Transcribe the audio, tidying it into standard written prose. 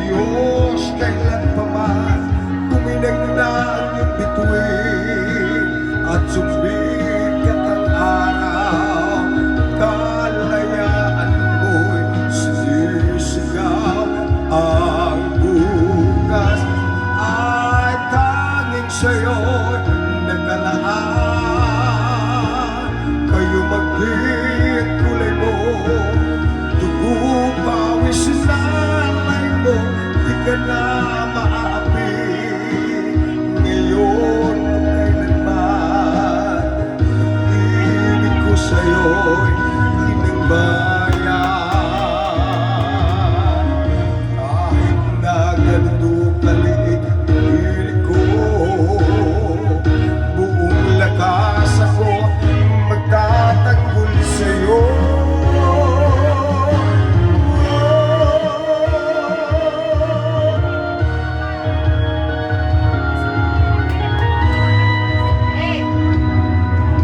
Diyos, kailan pa man tuminag na ang iyong bituin at sumikat ang araw, kalayaan mo'y sinisigaw. Ang bukas ay tanging sa'yo'y nagalaan. Kayo maging kulay mo, dugo pawis sinalay mo, di ka na